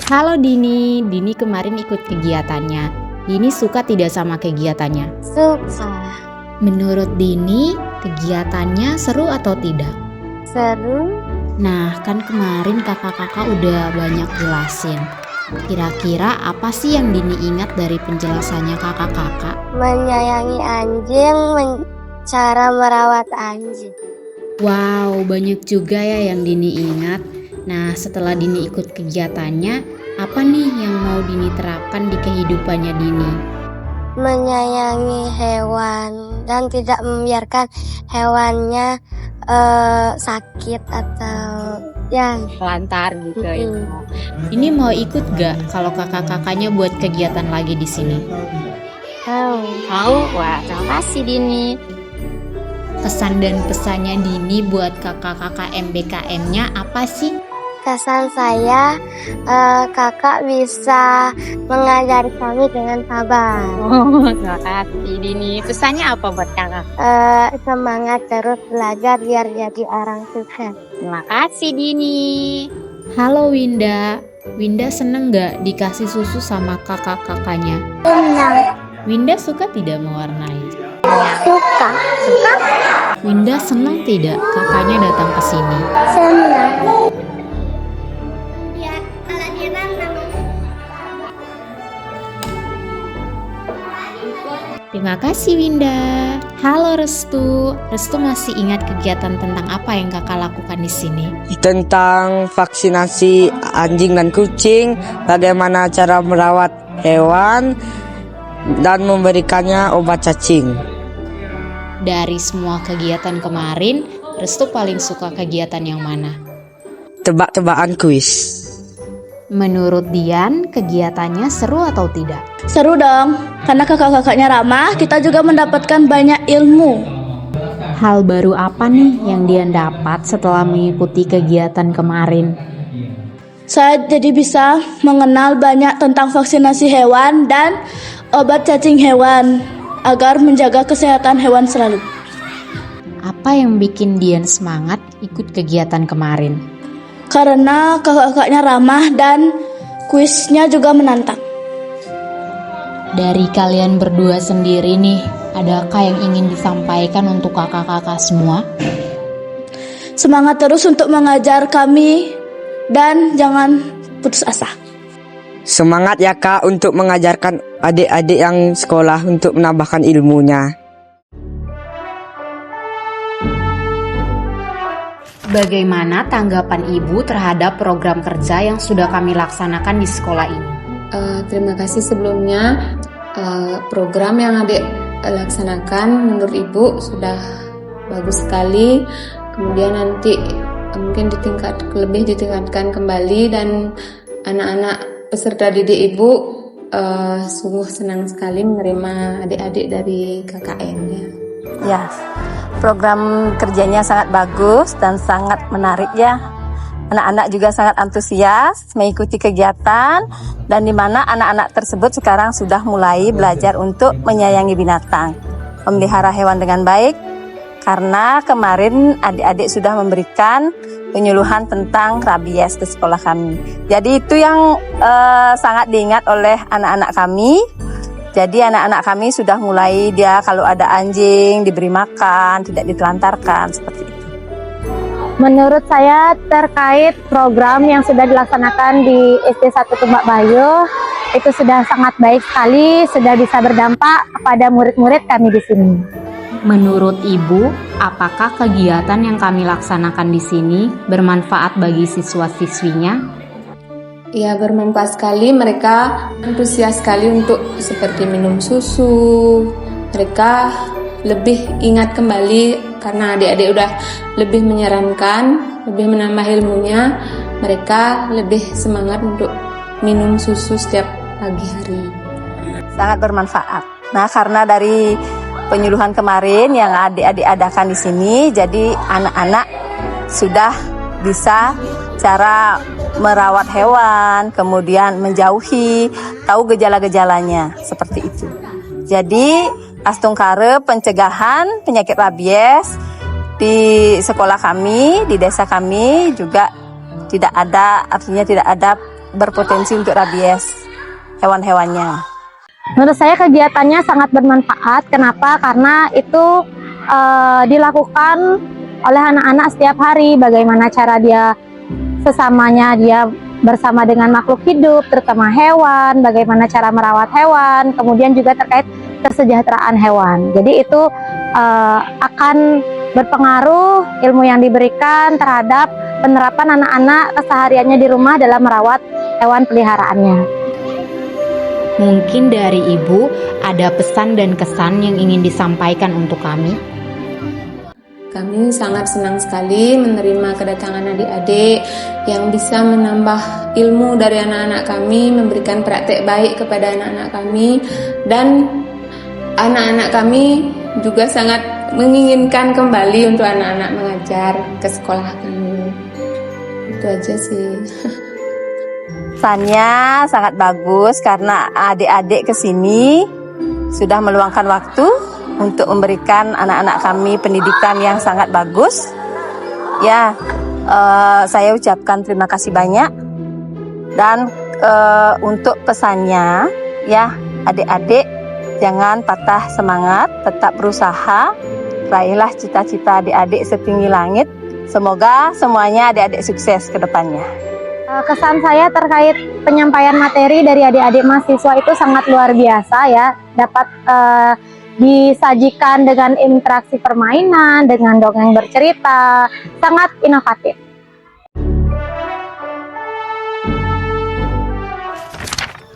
Halo Dini, Dini kemarin ikut kegiatannya. Dini suka tidak sama kegiatannya? Suka. Menurut Dini, kegiatannya seru atau tidak? Seru. Nah, kan kemarin kakak-kakak udah banyak jelasin. Kira-kira apa sih yang Dini ingat dari penjelasannya kakak-kakak? Menyayangi anjing, cara merawat anjing. Wow, banyak juga ya yang Dini ingat. Nah, setelah Dini ikut kegiatannya, apa nih yang mau Dini terapkan di kehidupannya Dini? Menyayangi hewan dan tidak membiarkan hewannya sakit atau Lantar gitu ya. Ini mau ikut gak kalau kakak-kakaknya buat kegiatan lagi di sini? Tahu. Wah, terima kasih Dini. Kesan dan pesannya Dini buat kakak-kakak MBKM-nya apa sih? Kesan saya, kakak bisa mengajari kami dengan sabar. Terima kasih Dini. Pesannya apa buat kakak? Semangat terus belajar biar jadi orang sukses. Terima kasih Dini. Halo Winda. Winda seneng gak dikasih susu sama kakak-kakaknya? Senang. Winda suka tidak mewarnai? Suka. Winda senang tidak kakaknya datang ke sini? Senang. Terima kasih Winda. Halo Restu. Restu masih ingat kegiatan tentang apa yang kakak lakukan di sini? Tentang vaksinasi anjing dan kucing, bagaimana cara merawat hewan, dan memberikannya obat cacing. Dari semua kegiatan kemarin, Restu paling suka kegiatan yang mana? Tebak-tebakan kuis. Menurut Dian, kegiatannya seru atau tidak? Seru dong, karena kakak-kakaknya ramah, kita juga mendapatkan banyak ilmu. Hal baru apa nih yang Dian dapat setelah mengikuti kegiatan kemarin? Saya jadi bisa mengenal banyak tentang vaksinasi hewan dan obat cacing hewan agar menjaga kesehatan hewan selalu. Apa yang bikin Dian semangat ikut kegiatan kemarin? Karena kakak-kakaknya ramah dan kuisnya juga menantang. Dari kalian berdua sendiri nih, adakah yang ingin disampaikan untuk kakak-kakak semua? Semangat terus untuk mengajar kami dan jangan putus asa. Semangat ya Kak untuk mengajarkan adik-adik yang sekolah untuk menambahkan ilmunya. Bagaimana tanggapan Ibu terhadap program kerja yang sudah kami laksanakan di sekolah ini? Terima kasih sebelumnya. Program yang adik laksanakan menurut Ibu sudah bagus sekali. Kemudian nanti mungkin lebih ditingkatkan kembali, dan anak-anak peserta didik Ibu sungguh senang sekali menerima adik-adik dari KKN-nya. Ya, program kerjanya sangat bagus dan sangat menarik ya. Anak-anak juga sangat antusias mengikuti kegiatan, dan di mana anak-anak tersebut sekarang sudah mulai belajar untuk menyayangi binatang, memelihara hewan dengan baik. Karena kemarin adik-adik sudah memberikan penyuluhan tentang rabies ke sekolah kami. Jadi itu yang sangat diingat oleh anak-anak kami. Jadi anak-anak kami sudah mulai kalau ada anjing diberi makan, tidak ditelantarkan, seperti itu. Menurut saya terkait program yang sudah dilaksanakan di SD 1 Tumbak Bayo, itu sudah sangat baik sekali, sudah bisa berdampak kepada murid-murid kami di sini. Menurut Ibu, apakah kegiatan yang kami laksanakan di sini bermanfaat bagi siswa-siswinya? Ya, bermanfaat sekali. Mereka antusias sekali untuk seperti minum susu. Mereka lebih ingat kembali karena adik-adik udah lebih menyarankan, lebih menambah ilmunya. Mereka lebih semangat untuk minum susu setiap pagi hari. Sangat bermanfaat. Nah, karena dari penyuluhan kemarin yang adik-adik adakan di sini, jadi anak-anak sudah bisa cara merawat hewan, kemudian menjauhi, tahu gejala-gejalanya, seperti itu. Jadi Astungkare pencegahan penyakit rabies di sekolah kami, di desa kami juga tidak ada, artinya tidak ada berpotensi untuk rabies hewan-hewannya. Menurut saya kegiatannya sangat bermanfaat. Kenapa? Karena itu dilakukan oleh anak-anak setiap hari. Bagaimana cara dia sesamanya dia bersama dengan makhluk hidup, terutama hewan, bagaimana cara merawat hewan, kemudian juga terkait kesejahteraan hewan. Jadi itu akan berpengaruh ilmu yang diberikan terhadap penerapan anak-anak kesehariannya di rumah dalam merawat hewan peliharaannya. Mungkin dari Ibu ada pesan dan kesan yang ingin disampaikan untuk kami. Kami sangat senang sekali menerima kedatangan adik-adik yang bisa menambah ilmu dari anak-anak kami, memberikan praktek baik kepada anak-anak kami, dan anak-anak kami juga sangat menginginkan kembali untuk anak-anak mengajar ke sekolah kami. Itu aja sih. Pesannya sangat bagus karena adik-adik kesini sudah meluangkan waktu untuk memberikan anak-anak kami pendidikan yang sangat bagus. Ya, saya ucapkan terima kasih banyak. Dan untuk pesannya, ya adik-adik jangan patah semangat, tetap berusaha, raihlah cita-cita adik-adik setinggi langit. Semoga semuanya adik-adik sukses ke depannya. Kesan saya terkait penyampaian materi dari adik-adik mahasiswa itu sangat luar biasa ya. Dapat disajikan dengan interaksi permainan, dengan dongeng bercerita, sangat inovatif.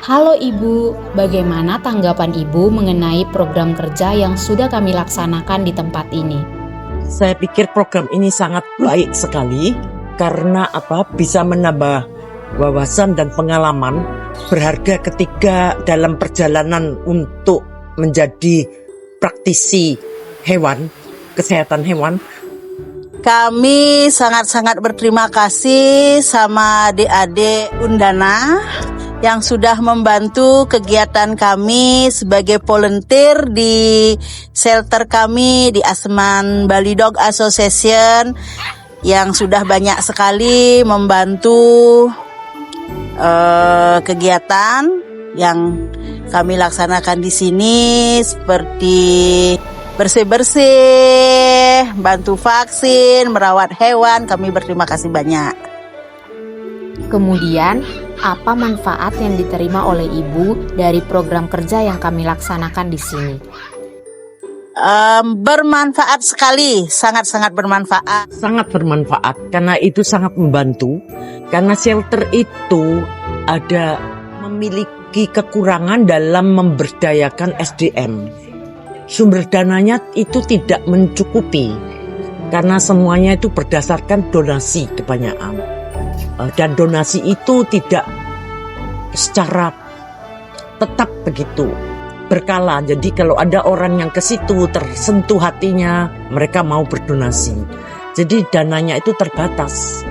Halo Ibu, bagaimana tanggapan Ibu mengenai program kerja yang sudah kami laksanakan di tempat ini? Saya pikir program ini sangat baik sekali karena bisa menambah wawasan dan pengalaman berharga ketika dalam perjalanan untuk menjadi praktisi hewan, kesehatan hewan. Kami sangat-sangat berterima kasih sama adik-adik Undana yang sudah membantu kegiatan kami sebagai volunteer di shelter kami di Asman Bali Dog Association yang sudah banyak sekali membantu kegiatan yang kami laksanakan di sini seperti bersih-bersih, bantu vaksin, merawat hewan. Kami berterima kasih banyak. Kemudian, apa manfaat yang diterima oleh Ibu dari program kerja yang kami laksanakan di sini? Bermanfaat sekali, sangat-sangat bermanfaat. Sangat bermanfaat karena itu sangat membantu. Karena shelter itu ada memiliki kekurangan dalam memberdayakan SDM. Sumber dananya itu tidak mencukupi karena semuanya itu berdasarkan donasi kebanyakan. Dan donasi itu tidak secara tetap begitu, berkala. Jadi kalau ada orang yang ke situ tersentuh hatinya, mereka mau berdonasi. Jadi dananya itu terbatas.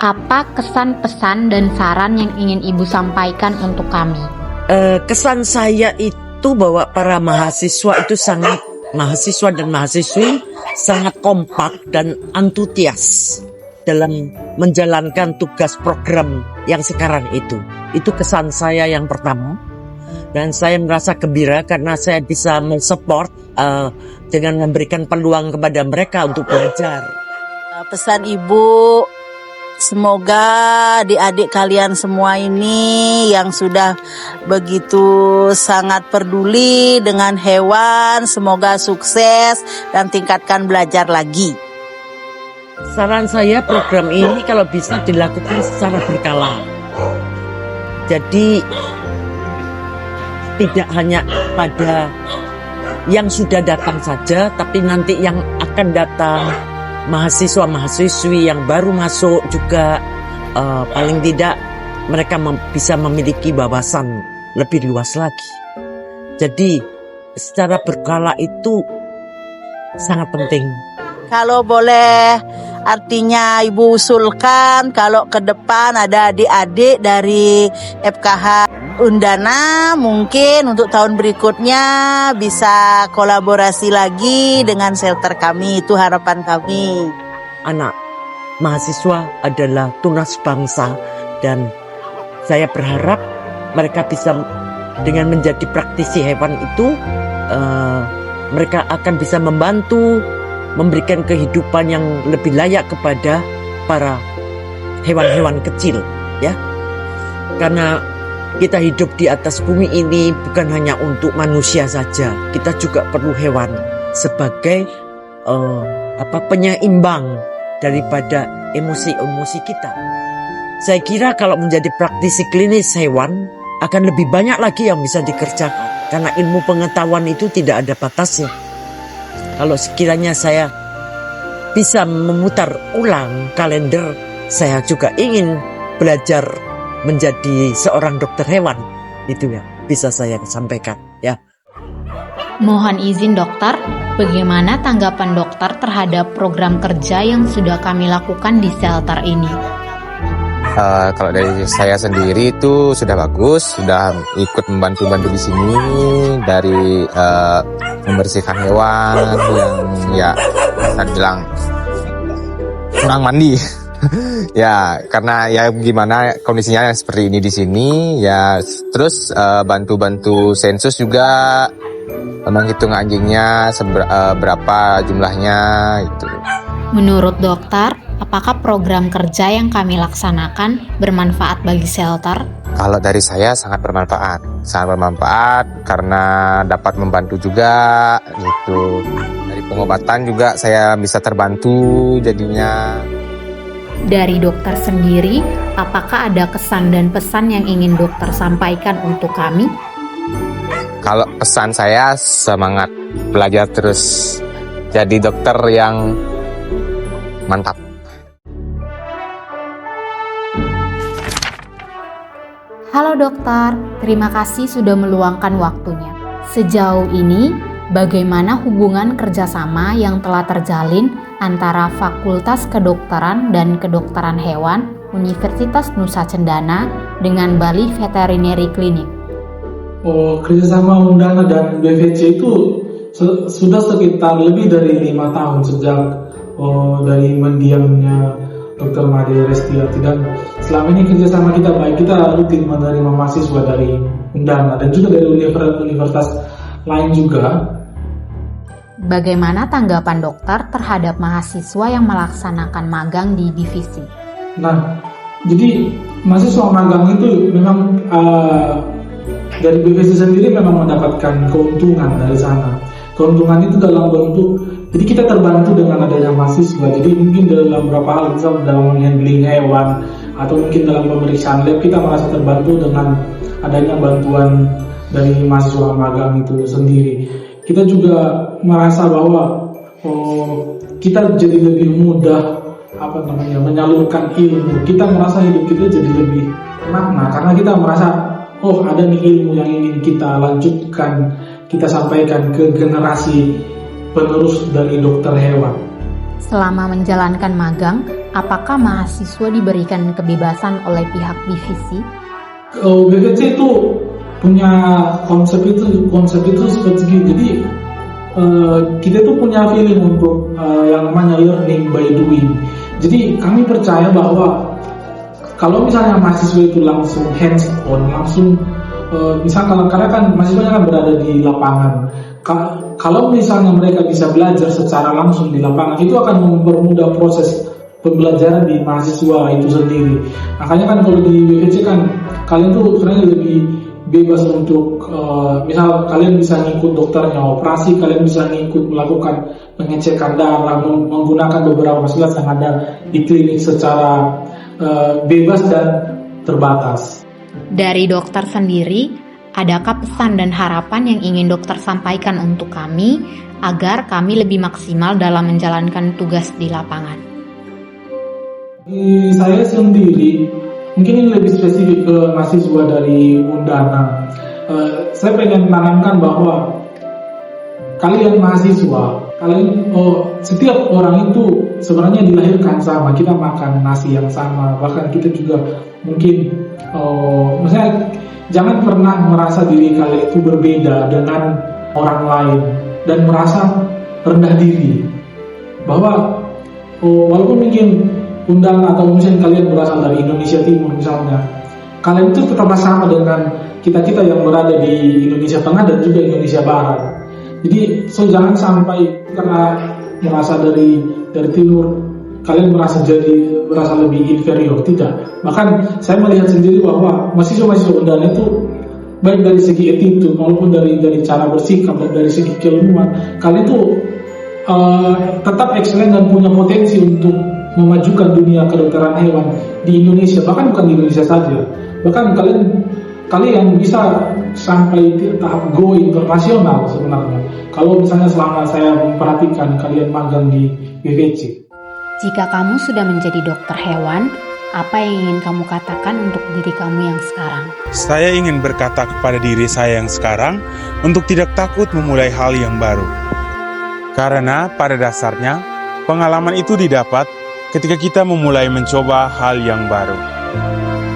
Apa kesan, pesan, dan saran yang ingin Ibu sampaikan untuk kami? Kesan saya itu bahwa para mahasiswa itu mahasiswa dan mahasiswi sangat kompak dan antusias dalam menjalankan tugas program yang sekarang itu. Itu kesan saya yang pertama. Dan saya merasa gembira karena saya bisa mensupport dengan memberikan peluang kepada mereka untuk belajar. Pesan Ibu, semoga adik-adik kalian semua ini yang sudah begitu sangat peduli dengan hewan, semoga sukses dan tingkatkan belajar lagi. Saran saya program ini kalau bisa dilakukan secara berkala. Jadi tidak hanya pada yang sudah datang saja, tapi nanti yang akan datang, mahasiswa-mahasiswi yang baru masuk juga paling tidak mereka bisa memiliki wawasan lebih luas lagi. Jadi secara berkala itu sangat penting. Kalau boleh artinya Ibu usulkan kalau ke depan ada adik-adik dari FKH Undana mungkin untuk tahun berikutnya bisa kolaborasi lagi dengan shelter kami, itu harapan kami. Anak mahasiswa adalah tunas bangsa dan Saya berharap mereka bisa dengan menjadi praktisi hewan itu, mereka akan bisa membantu memberikan kehidupan yang lebih layak kepada para hewan-hewan kecil, ya. Karena kita hidup di atas bumi ini bukan hanya untuk manusia saja, kita juga perlu hewan sebagai penyeimbang daripada emosi-emosi kita. Saya kira kalau menjadi praktisi klinis hewan akan lebih banyak lagi yang bisa dikerjakan, karena ilmu pengetahuan itu tidak ada batasnya. Kalau sekiranya saya bisa memutar ulang kalender, saya juga ingin belajar menjadi seorang dokter hewan. Itu ya bisa saya sampaikan, ya. Mohon izin dokter, bagaimana tanggapan dokter terhadap program kerja yang sudah kami lakukan di shelter ini? Kalau dari saya sendiri itu sudah bagus, sudah ikut membantu-bantu di sini dari membersihkan hewan yang ya bisa dibilang kurang mandi. Ya, karena ya gimana kondisinya seperti ini di sini ya, terus bantu-bantu sensus juga, menghitung anjingnya berapa jumlahnya itu. Menurut dokter, apakah program kerja yang kami laksanakan bermanfaat bagi shelter? Kalau dari saya sangat bermanfaat karena dapat membantu juga gitu. Dari pengobatan juga saya bisa terbantu jadinya. Dari dokter sendiri, apakah ada kesan dan pesan yang ingin dokter sampaikan untuk kami? Kalau pesan saya, semangat belajar terus jadi dokter yang mantap. Halo dokter, terima kasih sudah meluangkan waktunya. Sejauh ini, bagaimana hubungan kerjasama yang telah terjalin antara Fakultas Kedokteran dan Kedokteran Hewan Universitas Nusa Cendana dengan Bali Veterinary Clinic? Kerjasama Undana dan BVC itu sudah sekitar lebih dari 5 tahun sejak dari mendiamnya Dr. Made Restiati, dan selama ini kerjasama kita baik. Kita rutin menerima mahasiswa dari Undana dan juga dari universitas lain juga. Bagaimana tanggapan dokter terhadap mahasiswa yang melaksanakan magang di divisi? Nah, jadi mahasiswa magang itu memang dari BVC sendiri memang mendapatkan keuntungan dari sana. Keuntungan itu dalam bentuk, jadi kita terbantu dengan adanya mahasiswa. Jadi mungkin dalam beberapa hal, misal dalam handling hewan atau mungkin dalam pemeriksaan lab, kita merasa terbantu dengan adanya bantuan dari mahasiswa magang itu sendiri. Kita juga merasa bahwa kita jadi lebih mudah menyalurkan ilmu. Kita merasa hidup kita jadi lebih makna karena kita merasa ada nih ilmu yang ingin kita lanjutkan, kita sampaikan ke generasi penerus dari dokter hewan. Selama menjalankan magang, apakah mahasiswa diberikan kebebasan oleh pihak divisi? BVC itu punya konsep itu seperti ini. Jadi kita itu punya feeling untuk yang namanya learning by doing. Jadi kami percaya bahwa kalau misalnya mahasiswa itu langsung hands on, langsung misalnya karena kan mahasiswanya kan berada di lapangan. Kalau misalnya mereka bisa belajar secara langsung di lapangan, itu akan mempermudah proses pembelajaran di mahasiswa itu sendiri. Makanya kan kalau di BVC kan kalian tuh sebenarnya lebih bebas untuk misal kalian bisa ngikut dokternya operasi, kalian bisa ngikut melakukan pengecekan darah, menggunakan beberapa fasilitas yang ada di klinik secara bebas dan terbatas. Dari dokter sendiri, adakah pesan dan harapan yang ingin dokter sampaikan untuk kami agar kami lebih maksimal dalam menjalankan tugas di lapangan? Saya sendiri, mungkin ini lebih spesifik ke mahasiswa dari Undana. Saya pengen menanamkan bahwa kalian mahasiswa, setiap orang itu sebenarnya dilahirkan sama. Kita makan nasi yang sama, bahkan kita juga mungkin, misalnya jangan pernah merasa diri kalian itu berbeda dengan orang lain dan merasa rendah diri. Bahwa walaupun mungkin Undana atau misalnya kalian berasal dari Indonesia Timur misalnya, kalian itu tetap sama dengan kita-kita yang berada di Indonesia Tengah dan juga Indonesia Barat. Jadi jangan sampai karena merasa dari timur kalian merasa lebih inferior, tidak. Bahkan saya melihat sendiri bahwa mahasiswa-mahasiswa Undana itu baik dari segi attitude maupun dari cara bersikap dan dari segi keilmuan, kalian itu tetap excellent dan punya potensi untuk memajukan dunia kedokteran hewan di Indonesia, bahkan bukan di Indonesia saja. Bahkan kalian bisa sampai tahap go internasional sebenarnya. Kalau misalnya selama saya memperhatikan kalian magang di BVC. Jika kamu sudah menjadi dokter hewan, apa yang ingin kamu katakan untuk diri kamu yang sekarang? Saya ingin berkata kepada diri saya yang sekarang untuk tidak takut memulai hal yang baru. Karena pada dasarnya, pengalaman itu didapat ketika kita memulai mencoba hal yang baru.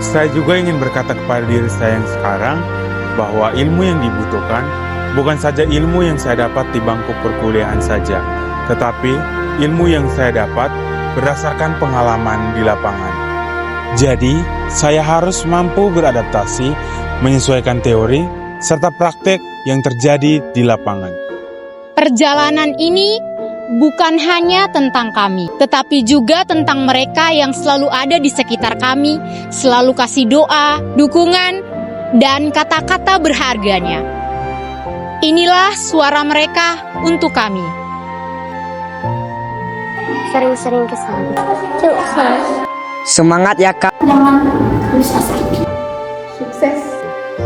Saya juga ingin berkata kepada diri saya yang sekarang bahwa ilmu yang dibutuhkan bukan saja ilmu yang saya dapat di bangku perkuliahan saja, tetapi ilmu yang saya dapat berdasarkan pengalaman di lapangan. Jadi, saya harus mampu beradaptasi, menyesuaikan teori, serta praktek yang terjadi di lapangan. Perjalanan ini bukan hanya tentang kami, tetapi juga tentang mereka yang selalu ada di sekitar kami, selalu kasih doa, dukungan, dan kata-kata berharganya. Inilah suara mereka untuk kami. Sering-sering ke sana. Sukses. Semangat ya Kak. Jangan bisa sakit. Sukses.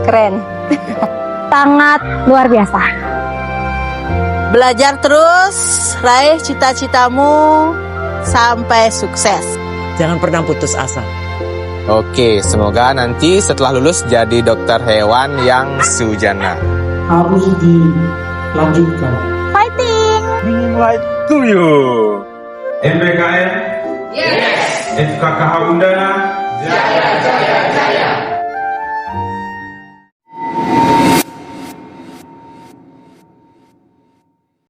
Keren. Sangat luar biasa. Belajar terus, raih cita-citamu sampai sukses. Jangan pernah putus asa. Oke, semoga nanti setelah lulus jadi dokter hewan yang sujana. Harus dilanjutkan. Fighting! Bringing light to you. MPKN? Yes. FKKH Undana? Jaya, jaya, jaya.